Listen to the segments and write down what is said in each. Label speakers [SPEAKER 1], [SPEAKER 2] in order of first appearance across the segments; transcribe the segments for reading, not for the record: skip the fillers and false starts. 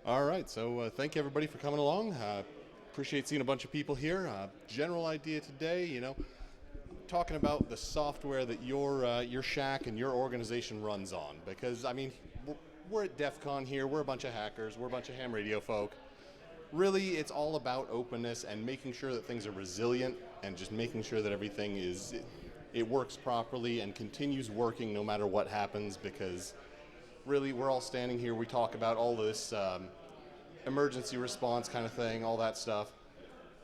[SPEAKER 1] All right, so thank you everybody for coming along. Appreciate seeing a bunch of people here. General idea today, talking about the software that your shack and your organization runs on. Because I mean, we're at DEF CON here. We're a bunch of hackers. We're a bunch of ham radio folk. Really, it's all about openness and making sure that things are resilient and just making sure that everything it works properly and continues working no matter what happens. Because really, we're all standing here. We talk about all this emergency response kind of thing, all that stuff.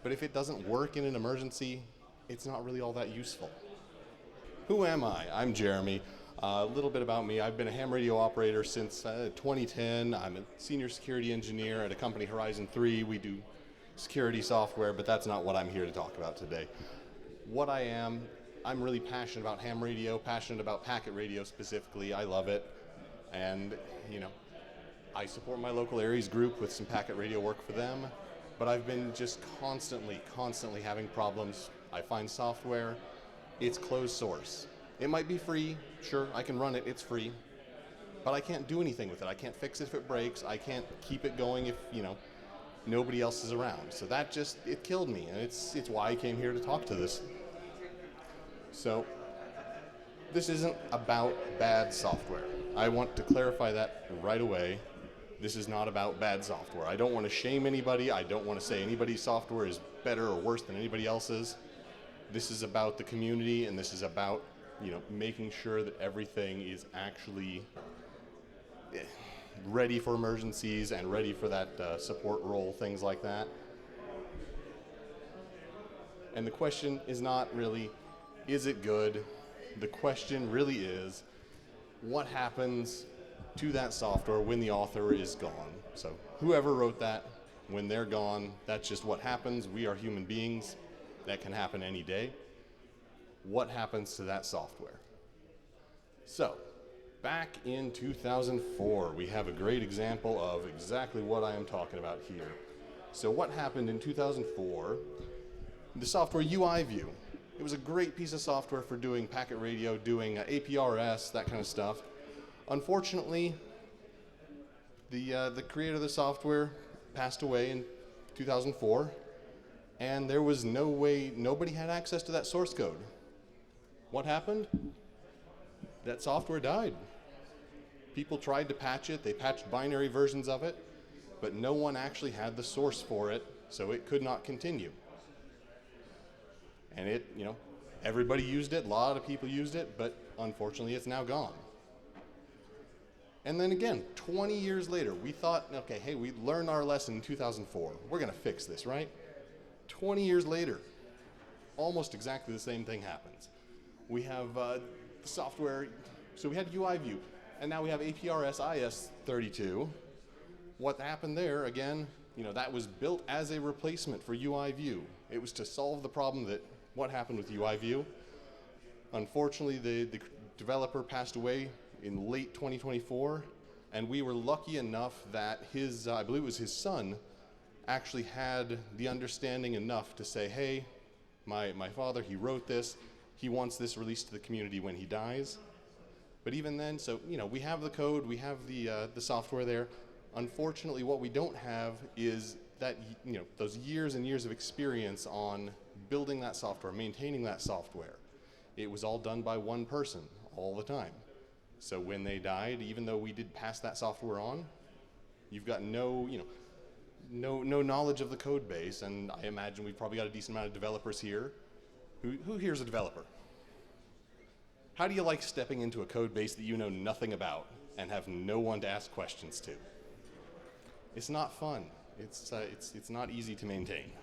[SPEAKER 1] But if it doesn't work in an emergency, it's not really all that useful. Who am I? I'm Jeremy. A little bit about me. I've been a ham radio operator since 2010. I'm a senior security engineer at a company, Horizon 3. We do security software, but that's not what I'm here to talk about today. What I am, I'm really passionate about ham radio, passionate about packet radio specifically. I love it. And, I support my local Aries group with some packet radio work for them, but I've been just constantly having problems. I find software, it's closed source. It might be free, sure, I can run it, it's free, but I can't do anything with it. I can't fix it if it breaks. I can't keep it going if, nobody else is around. So that it killed me, and it's why I came here to talk to this. So, this isn't about bad software. I want to clarify that right away. This is not about bad software. I don't want to shame anybody. I don't want to say anybody's software is better or worse than anybody else's. This is about the community, and this is about, making sure that everything is actually ready for emergencies and ready for that support role, things like that. And the question is not really, is it good? The question really is, what happens to that software when the author is gone? So whoever wrote that, when they're gone, that's just what happens. We are human beings. That can happen any day. What happens to that software? So back in 2004, we have a great example of exactly what I am talking about here. So what happened in 2004? The software UIView. It was a great piece of software for doing packet radio, doing APRS, that kind of stuff. Unfortunately, the creator of the software passed away in 2004, and there was no way, nobody had access to that source code. What happened? That software died. People tried to patch it, they patched binary versions of it, but no one actually had the source for it, so it could not continue. And everybody used it, a lot of people used it, but unfortunately it's now gone. And then again, 20 years later, we thought, okay, hey, we learned our lesson in 2004. We're going to fix this, right? 20 years later, almost exactly the same thing happens. We have the software, so we had UIView, and now we have APRS IS32. What happened there, again, that was built as a replacement for UIView. It was to solve the problem that what happened with UIView. Unfortunately, the developer passed away in late 2024, and we were lucky enough that his, I believe it was his son, actually had the understanding enough to say, hey, my father, he wrote this, he wants this released to the community when he dies. But even then, so, we have the code, we have the software there. Unfortunately, what we don't have is that, those years and years of experience on building that software, maintaining that software. It was all done by one person all the time. So when they died, even though we did pass that software on, you've got no knowledge of the code base, and I imagine we've probably got a decent amount of developers here. Who here's a developer? How do you like stepping into a code base that you know nothing about and have no one to ask questions to? It's not fun. It's not easy to maintain.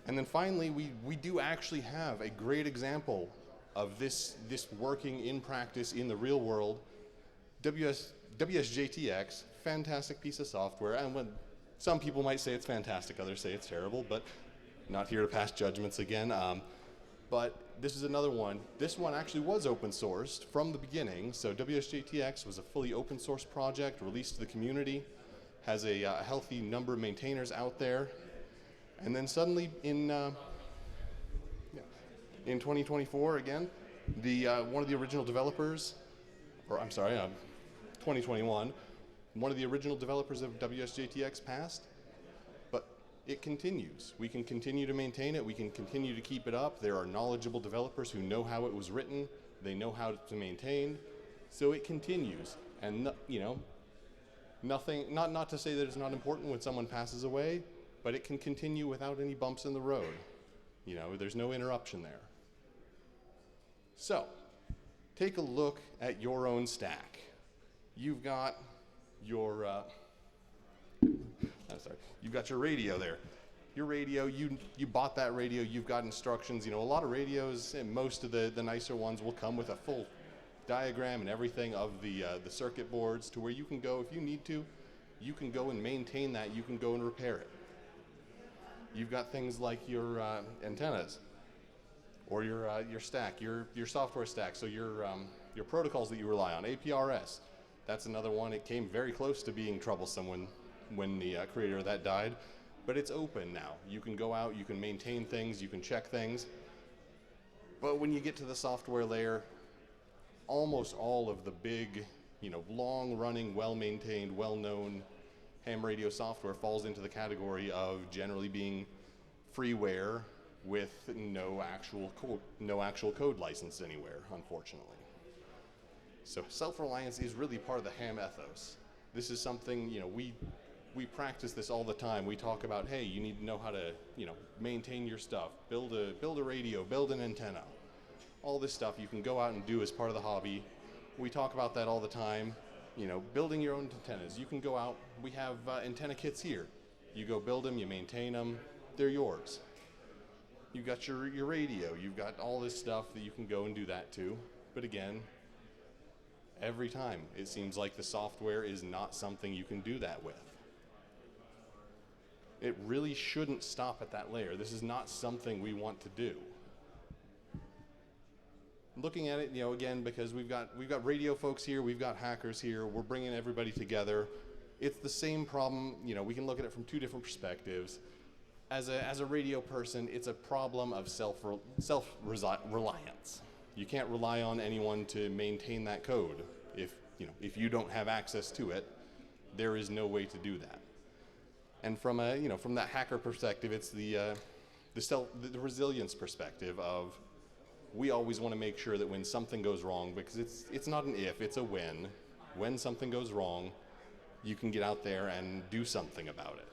[SPEAKER 1] And then finally, we do actually have a great example of this working in practice in the real world. WSJTX, fantastic piece of software, and when some people might say it's fantastic, others say it's terrible, but not here to pass judgments again. But this is another one. This one actually was open sourced from the beginning. So WSJTX was a fully open source project released to the community, has a healthy number of maintainers out there. And then suddenly in 2024, again, one of the original developers, 2021, one of the original developers of WSJTX passed, but it continues. We can continue to maintain it. We can continue to keep it up. There are knowledgeable developers who know how it was written. They know how to maintain. So it continues. And, you know, nothing, not to say that it's not important when someone passes away, but it can continue without any bumps in the road. You know, there's no interruption there. So, take a look at your own stack. You've got your, you've got your radio there. Your radio, you bought that radio, you've got instructions. You know, a lot of radios, and most of the nicer ones will come with a full diagram and everything of the circuit boards, to where you can go, if you need to, you can go and maintain that, you can go and repair it. You've got things like your antennas, or your stack, your software stack, so your protocols that you rely on, APRS. That's another one. It came very close to being troublesome when the creator of that died, but it's open now. You can go out, you can maintain things, you can check things. But when you get to the software layer, almost all of the big, you know, long-running, well-maintained, well-known ham radio software falls into the category of generally being freeware with no actual code licensed anywhere, unfortunately. So self-reliance is really part of the ham ethos. This is something, you know, we practice this all the time. We talk about, hey, you need to know how to, you know, maintain your stuff, build a radio, build an antenna. All this stuff you can go out and do as part of the hobby. We talk about that all the time. You know, building your own antennas. You can go out, we have antenna kits here. You go build them, you maintain them, they're yours. You've got your radio, you've got all this stuff that you can go and do that too. But again, every time it seems like the software is not something you can do that with. It really shouldn't stop at that layer. This is not something we want to do. Looking at it, you know, again, because we've got radio folks here, we've got hackers here, we're bringing everybody together. It's the same problem, you know, we can look at it from two different perspectives. As a radio person, it's a problem of self-reliance. You can't rely on anyone to maintain that code. If you don't have access to it, there is no way to do that. And from that hacker perspective, it's the resilience perspective of, we always want to make sure that when something goes wrong, because it's not an if, it's a when something goes wrong, you can get out there and do something about it.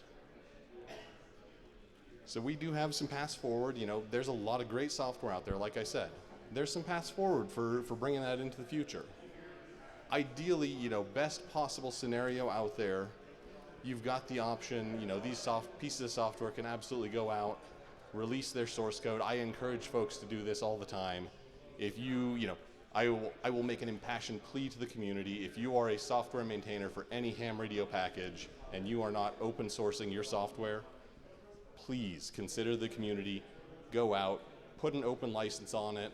[SPEAKER 1] So we do have some paths forward. You know, there's a lot of great software out there, like I said. There's some paths forward for bringing that into the future. Ideally, you know, best possible scenario out there, you've got the option, you know, these pieces of software can absolutely go out, release their source code. I encourage folks to do this all the time. If you know, I will make an impassioned plea to the community. If you are a software maintainer for any ham radio package and you are not open sourcing your software, please consider the community, go out, put an open license on it.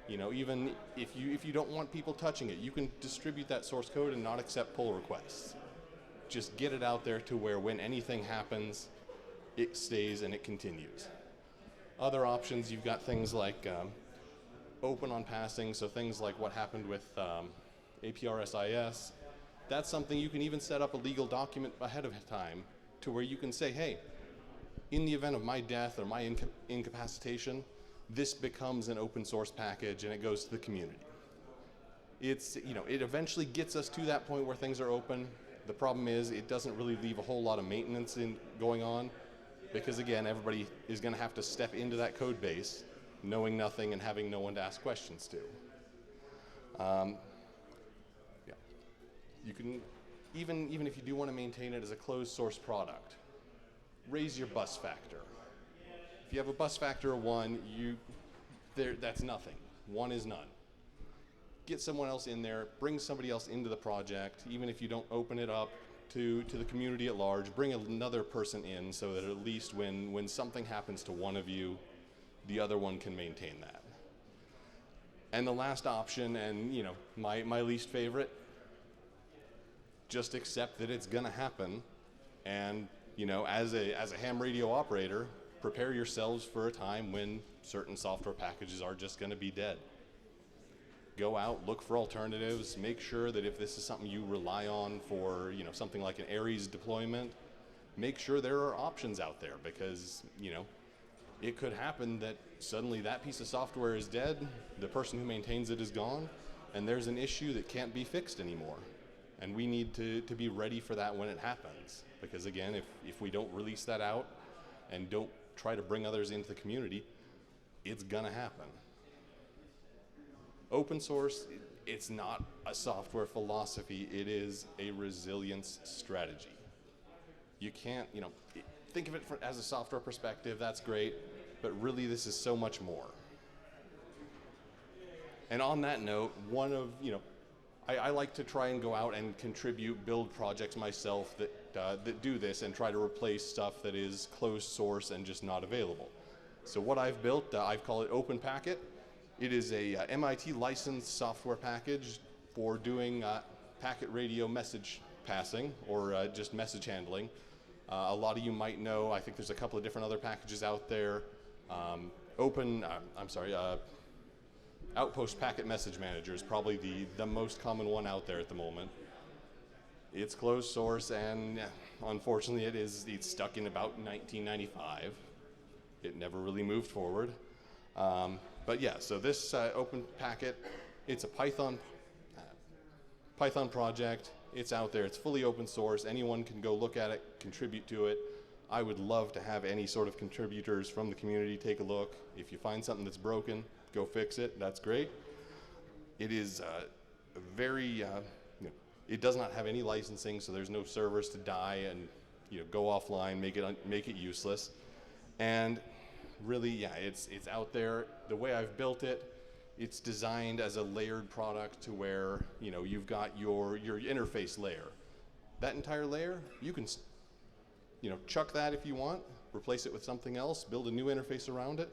[SPEAKER 1] You know, even if you don't want people touching it, you can distribute that source code and not accept pull requests. Just get it out there to where when anything happens, it stays and it continues. Other options, you've got things like open on passing, so things like what happened with APRS. That's something you can even set up a legal document ahead of time to where you can say, hey, in the event of my death or my incapacitation, this becomes an open source package and it goes to the community. It's, you know, it eventually gets us to that point where things are open. The problem is it doesn't really leave a whole lot of maintenance going on, because again, everybody is going to have to step into that code base knowing nothing and having no one to ask questions to. Yeah. You can, even if you do want to maintain it as a closed source product, raise your bus factor. If you have a bus factor of 1, that's nothing. 1 is none. Get someone else in there, bring somebody else into the project, even if you don't open it up to the community at large, bring another person in so that at least when something happens to one of you, the other one can maintain that. And the last option, and you know, my least favorite, just accept that it's gonna happen, and you know, as a ham radio operator, prepare yourselves for a time when certain software packages are just gonna be dead. go out, look for alternatives, make sure that if this is something you rely on for, something like an ARES deployment, make sure there are options out there, because, it could happen that suddenly that piece of software is dead, the person who maintains it is gone, and there's an issue that can't be fixed anymore. And we need to be ready for that when it happens. Because again, if we don't release that out and don't try to bring others into the community, it's gonna happen. Open source, it's not a software philosophy, it is a resilience strategy. You can't, think of it as a software perspective, that's great, but really this is so much more. And on that note, I like to try and go out and contribute, build projects myself that do this and try to replace stuff that is closed source and just not available. So what I've built, I call it Open Packet. It is a MIT licensed software package for doing packet radio message passing or just message handling. A lot of you might know, I think there's a couple of different other packages out there. Outpost Packet Message Manager is probably the most common one out there at the moment. It's closed source, and unfortunately it's stuck in about 1995. It never really moved forward. But yeah, so this Open Packet, it's a Python project. It's out there, it's fully open source. Anyone can go look at it, contribute to it. I would love to have any sort of contributors from the community take a look. If you find something that's broken, go fix it, that's great. It is very, it does not have any licensing, so there's no servers to die and go offline, make it useless. And really, yeah, it's out there. The way I've built it, it's designed as a layered product to where you've got your interface layer. That entire layer, you can chuck that if you want, replace it with something else, build a new interface around it,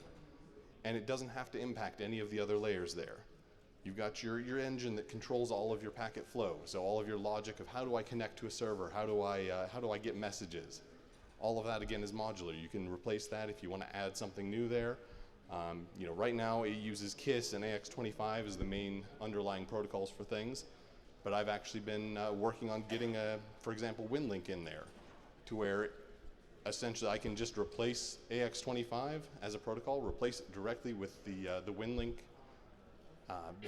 [SPEAKER 1] and it doesn't have to impact any of the other layers there. You've got your engine that controls all of your packet flow, so all of your logic of how do I connect to a server, how do I get messages. All of that again is modular. You can replace that if you want to add something new there. Right now it uses KISS and AX.25 as the main underlying protocols for things, but I've actually been working on getting for example, WinLink in there, to where essentially I can just replace AX.25 as a protocol, replace it directly with the WinLink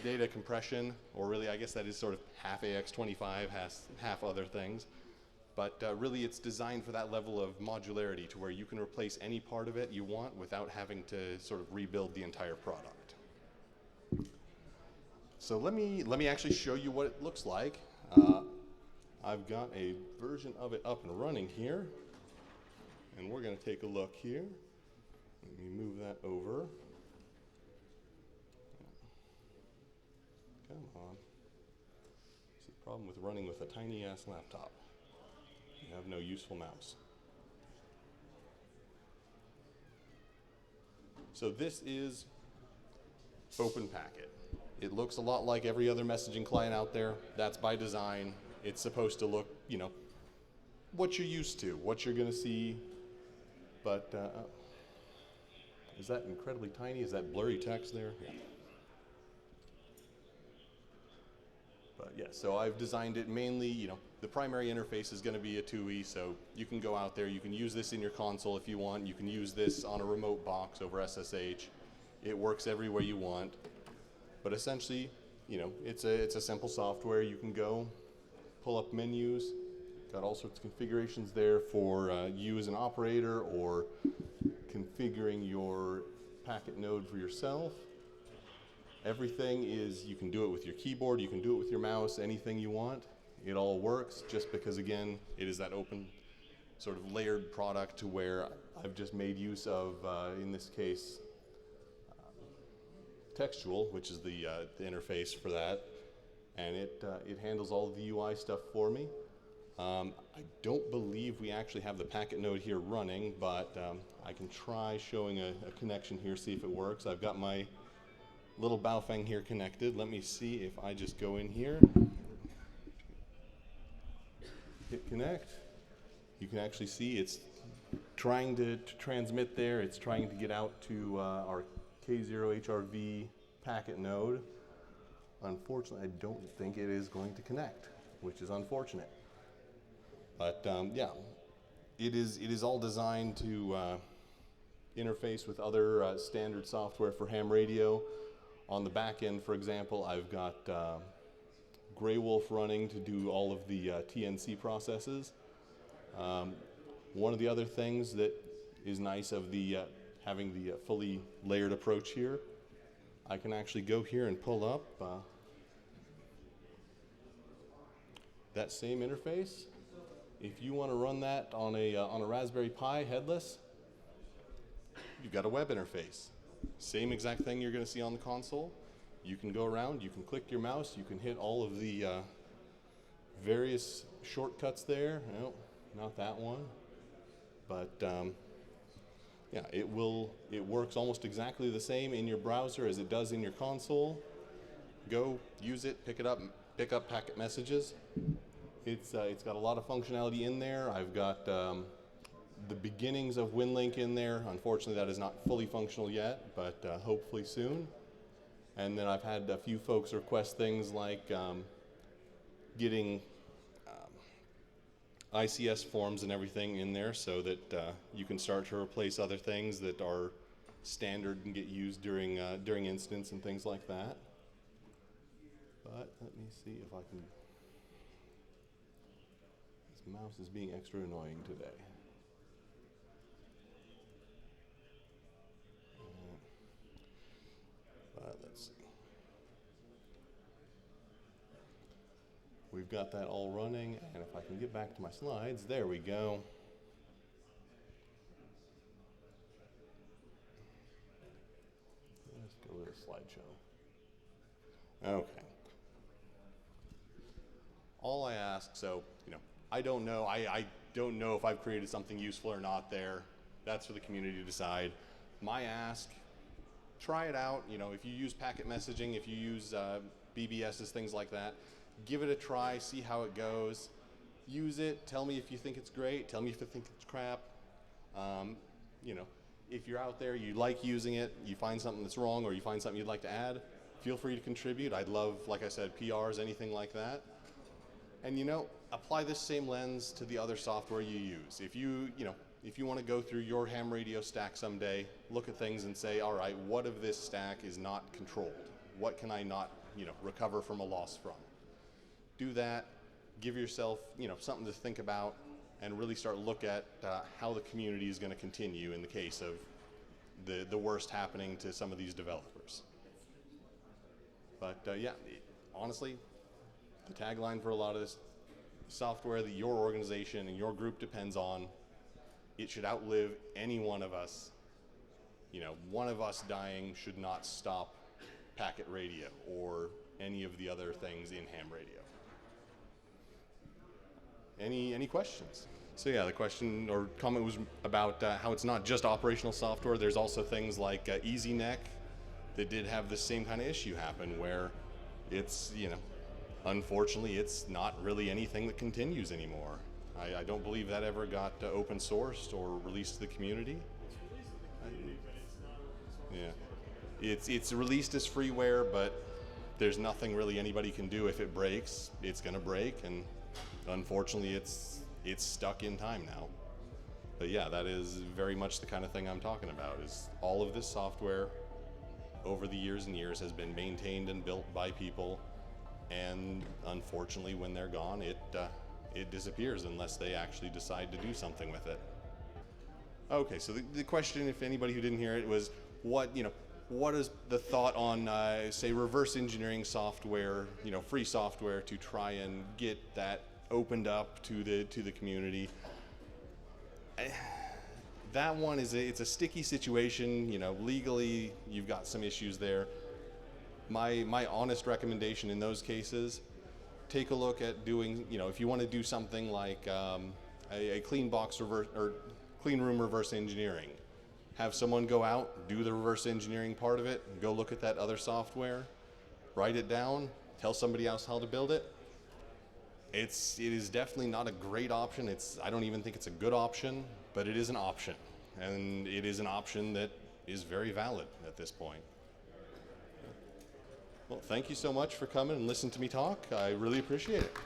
[SPEAKER 1] data compression, or really I guess that is sort of half AX.25, half other things. But really it's designed for that level of modularity to where you can replace any part of it you want without having to sort of rebuild the entire product. So let me actually show you what it looks like. I've got a version of it up and running here, and we're going to take a look here. Let me move that over. Come on. It's the problem with running with a tiny ass laptop. You have no useful mouse. So this is Open Packet. It looks a lot like every other messaging client out there. That's by design. It's supposed to look, what you're used to, what you're going to see. But is that incredibly tiny? Is that blurry text there? Yeah. But yeah, so I've designed it mainly, the primary interface is going to be a TUI, so you can go out there, you can use this in your console if you want, you can use this on a remote box over SSH. It works every way you want. But essentially, it's a simple software. You can go pull up menus, got all sorts of configurations there for you as an operator or configuring your packet node for yourself. Everything is, you can do it with your keyboard, you can do it with your mouse, anything you want. It all works just because, again, it is that open sort of layered product to where I've just made use of, in this case, textual, which is the interface for that. And it handles all of the UI stuff for me. I don't believe we actually have the packet node here running, but I can try showing a connection here, see if it works. I've got my little Baofeng here connected. Let me see if I just go in here, hit connect. You can actually see it's trying to transmit there. It's trying to get out to our K0HRV packet node. Unfortunately, I don't think it is going to connect, which is unfortunate. But yeah, it is all designed to interface with other standard software for ham radio. On the back end, for example, I've got Grey Wolf running to do all of the TNC processes. One of the other things that is nice of the having the fully layered approach here, I can actually go here and pull up that same interface. If you want to run that on a Raspberry Pi headless, you've got a web interface. Same exact thing you're going to see on the console. You can go around, you can click your mouse, you can hit all of the various shortcuts there. No, not that one. But yeah, it works almost exactly the same in your browser as it does in your console. Go, use it, pick it up, pick up packet messages. It's got a lot of functionality in there. I've got the beginnings of WinLink in there. Unfortunately, that is not fully functional yet, but hopefully soon. And then I've had a few folks request things like getting ICS forms and everything in there so that you can start to replace other things that are standard and get used during instance and things like that. But let me see if I can. This mouse is being extra annoying today. Let's see. We've got that all running, and if I can get back to my slides, there we go. Let's go with a slideshow. Okay. All I ask, so, I don't know. I don't know if I've created something useful or not there. That's for the community to decide. My ask, try it out. If you use packet messaging, if you use BBSs, things like that, give it a try, see how it goes. Use it, tell me if you think it's great, tell me if you think it's crap. If you're out there, you like using it, you find something that's wrong, or you find something you'd like to add, feel free to contribute. I'd love, like I said, PRs, anything like that. And apply this same lens to the other software you use. If you want to go through your ham radio stack someday, look at things and say, all right, what of this stack is not controlled? What can I not, recover from a loss from? Do that, give yourself, something to think about, and really start look at how the community is going to continue in the case of the worst happening to some of these developers. But yeah, honestly, the tagline for a lot of this software that your organization and your group depends on, it should outlive any one of us. One of us dying should not stop packet radio or any of the other things in ham radio. Any questions? So yeah, the question or comment was about how it's not just operational software. There's also things like EasyNeck that did have the same kind of issue happen where it's, unfortunately, it's not really anything that continues anymore. I don't believe that ever got open sourced or released to the community. Yeah, it's released as freeware, but there's nothing really anybody can do. If it breaks, it's going to break, and unfortunately, it's stuck in time now. But yeah, that is very much the kind of thing I'm talking about. Is all of this software over the years and years has been maintained and built by people, and unfortunately, when they're gone, it disappears unless they actually decide to do something with it. Okay, so the question, if anybody who didn't hear it, was what is the thought on say reverse engineering software, free software to try and get that opened up to the community. That one it's a sticky situation. Legally you've got some issues there. My honest recommendation in those cases, take a look at doing, if you want to do something like a clean box reverse or clean room reverse engineering, have someone go out, do the reverse engineering part of it, go look at that other software, write it down, tell somebody else how to build it. It is definitely not a great option. I don't even think it's a good option, but it is an option, and it is an option that is very valid at this point. Well, thank you so much for coming and listening to me talk. I really appreciate it.